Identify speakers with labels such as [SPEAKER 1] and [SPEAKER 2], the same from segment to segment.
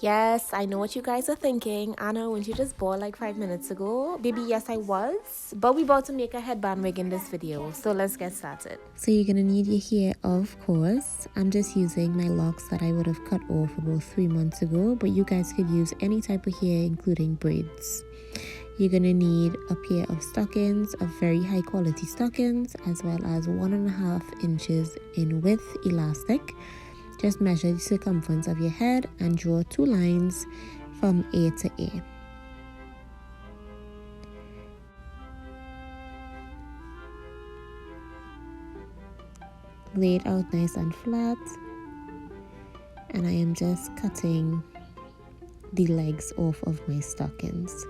[SPEAKER 1] Yes, I know what you guys are thinking. Anna, weren't you just bored like 5 minutes ago? Baby, yes, I was. But we about to make a headband wig in this video, so let's get started. So you're gonna need your hair, of course. I'm just using my locks that I would have cut off about 3 months ago, but you guys could use any type of hair, including braids. You're gonna need a pair of stockings, of very high quality stockings, as well as 1.5 inches in width elastic. Just measure the circumference of your head and draw 2 lines from ear to ear. Lay it out nice and flat, and I am just cutting the legs off of my stockings.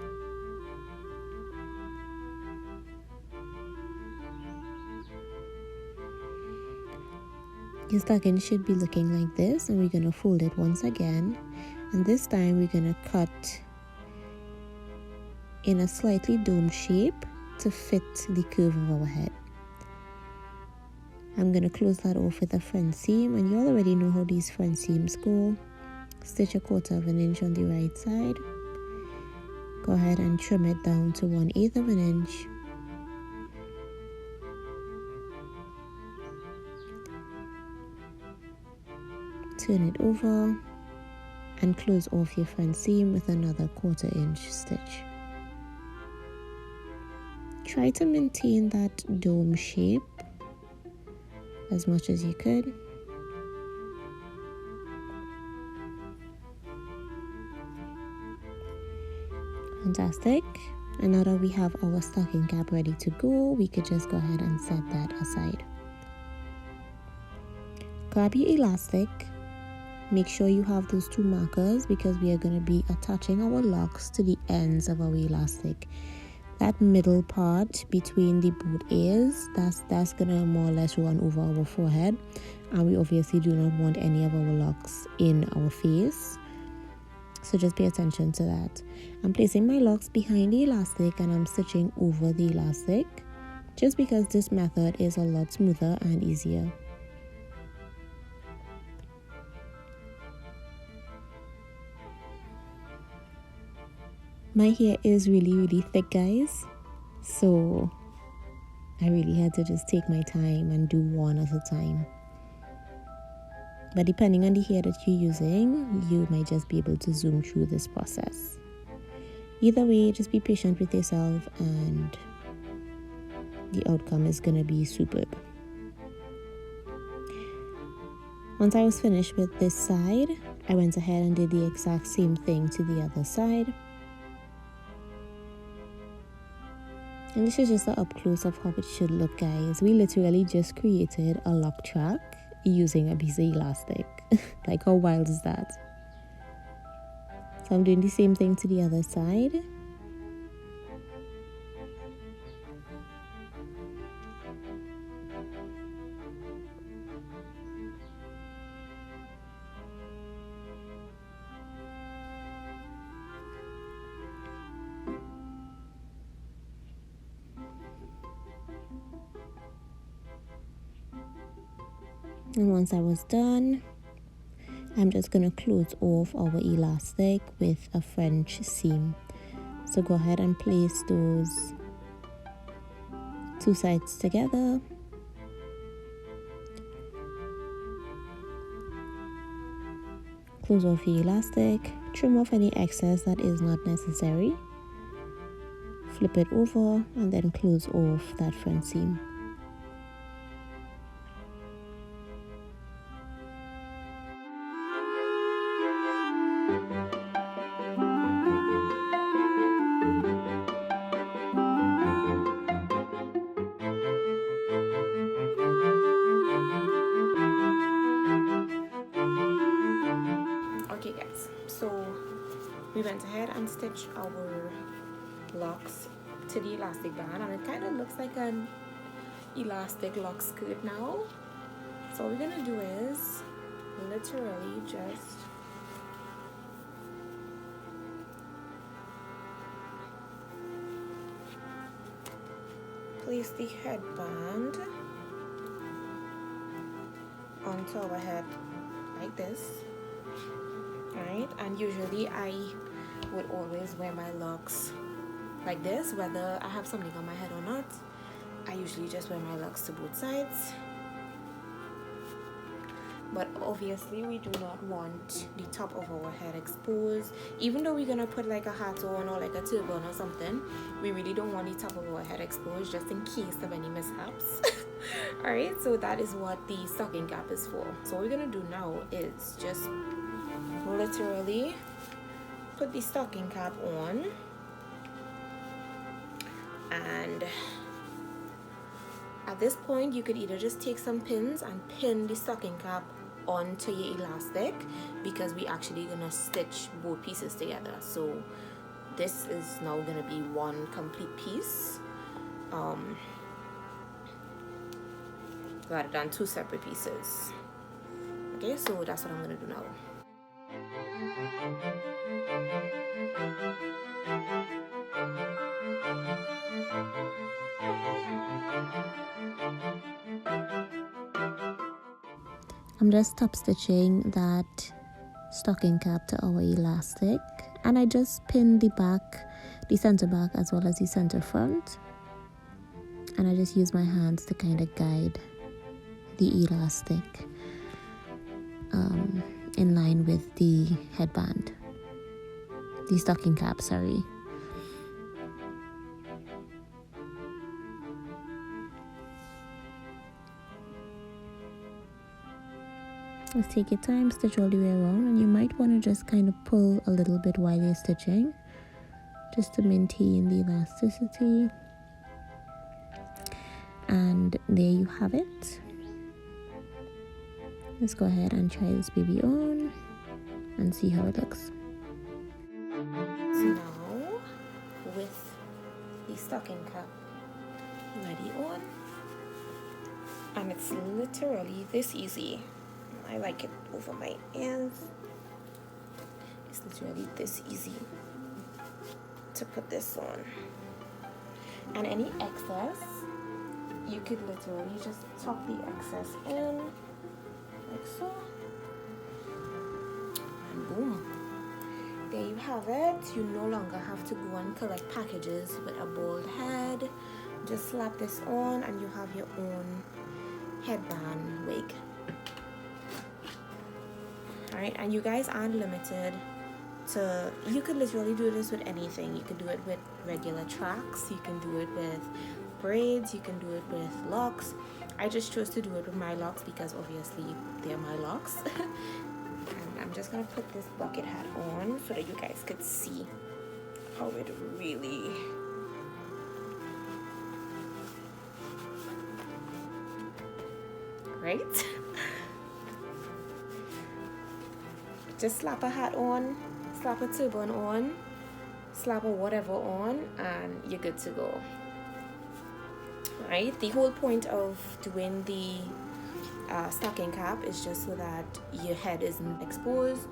[SPEAKER 1] Your stocking should be looking like this, and we're going to fold it once again, and this time we're going to cut in a slightly domed shape to fit the curve of our head. I'm going to close that off with a front seam, and you already know how these front seams go. Stitch 1/4 inch on the right side. Go ahead and trim it down to 1/8 inch. Turn it over and close off your front seam with another 1/4 inch stitch. Try to maintain that dome shape as much as you could. Fantastic. And now that we have our stocking cap ready to go, we could just go ahead and set that aside. Grab your elastic. Make sure you have those 2 markers because we are going to be attaching our locks to the ends of our elastic. That middle part between the both ears, that's going to more or less run over our forehead, and we obviously do not want any of our locks in our face. So just pay attention to that. I'm placing my locks behind the elastic and I'm stitching over the elastic just because this method is a lot smoother and easier. My hair is really thick, guys, so I really had to just take my time and do one at a time. But depending on the hair that you're using, you might just be able to zoom through this process. Either way, just be patient with yourself and the outcome is gonna be superb. Once I was finished with this side, I went ahead and did the exact same thing to the other side. And this is just an up close of how it should look, guys. We literally just created a lock track using a piece of elastic. Like, how wild is that? So I'm doing the same thing to the other side. And once I was done, I'm just going to close off our elastic with a French seam. So go ahead and place those 2 sides together. Close off the elastic, trim off any excess that is not necessary. Flip it over and then close off that front seam. Okay guys, so we went ahead and stitched our locks to the elastic band, and it kind of looks like an elastic lock skirt now. So what we're gonna do is literally just place the headband onto our head like this. Alright, and usually I would always wear my locks like this, whether I have something on my head or not. I usually just wear my locks to both sides. But obviously we do not want the top of our head exposed. Even though we're gonna put like a hat on or like a turban or something, we really don't want the top of our head exposed, just in case of any mishaps. Alright, so that is what the stocking cap is for. So what we're gonna do now is just literally put the stocking cap on, and at this point you could either just take some pins and pin the stocking cap onto your elastic, because we actually gonna stitch both pieces together. So this is now gonna be one complete piece rather than two separate pieces. Okay, so that's what I'm gonna do now. I'm just top stitching that stocking cap to our elastic, and I just pinned the back, the center back as well as the center front, and I just use my hands to kind of guide the elastic in line with the headband, the stocking cap, sorry. Just take your time, stitch all the way around, and you might want to just kind of pull a little bit while you're stitching, just to maintain the elasticity. And there you have it. Let's go ahead and try this baby on and see how it looks. So now, with the stocking cap ready on, and it's literally this easy. I like it over my ears. It's literally this easy to put this on. And any excess, you could literally just tuck the excess in, like so. And boom. There you have it. You no longer have to go and collect packages with a bald head. Just slap this on and you have your own headband wig. Alright, and you guys aren't limited to, you could literally do this with anything. You can do it with regular tracks, you can do it with braids, you can do it with locks. I just chose to do it with my locks because obviously they're my locks. And I'm just gonna put this bucket hat on so that you guys could see how it really right. Just slap a hat on, slap a turban on, slap a whatever on, and you're good to go. Right? The whole point of doing the stocking cap is just so that your head isn't exposed,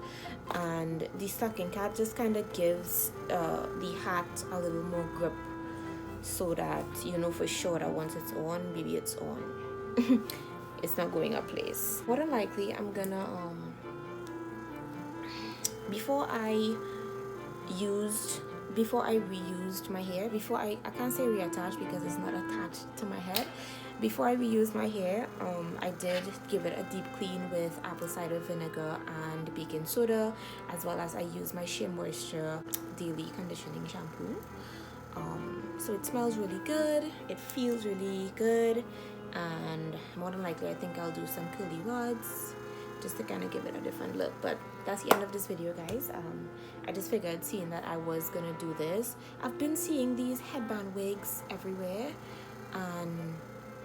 [SPEAKER 1] and the stocking cap just kind of gives the hat a little more grip, so that you know for sure that once it's on, baby, it's on. It's not going up place. More than likely, I'm gonna before I reused my hair, I can't say reattach because it's not attached to my head. Before I reused my hair, I did give it a deep clean with apple cider vinegar and baking soda, as well as I used my Shea Moisture daily conditioning shampoo. So it smells really good, it feels really good, and more than likely I think I'll do some curly rods just to kind of give it a different look. But that's the end of this video, guys. I just figured, seeing that I was gonna do this, I've been seeing these headband wigs everywhere, and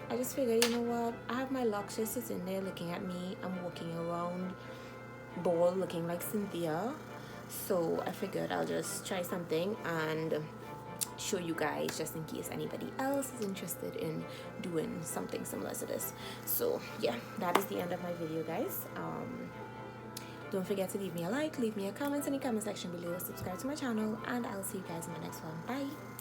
[SPEAKER 1] I just figured, you know what, I have my Locs just sitting there looking at me. I'm walking around bald looking like Cynthia, so I figured I'll just try something and show you guys, just in case anybody else is interested in doing something similar to this. So yeah, that is the end of my video, guys. Don't forget to leave me a like, leave me a comment in the comment section below, subscribe to my channel, and I'll see you guys in the next one. Bye.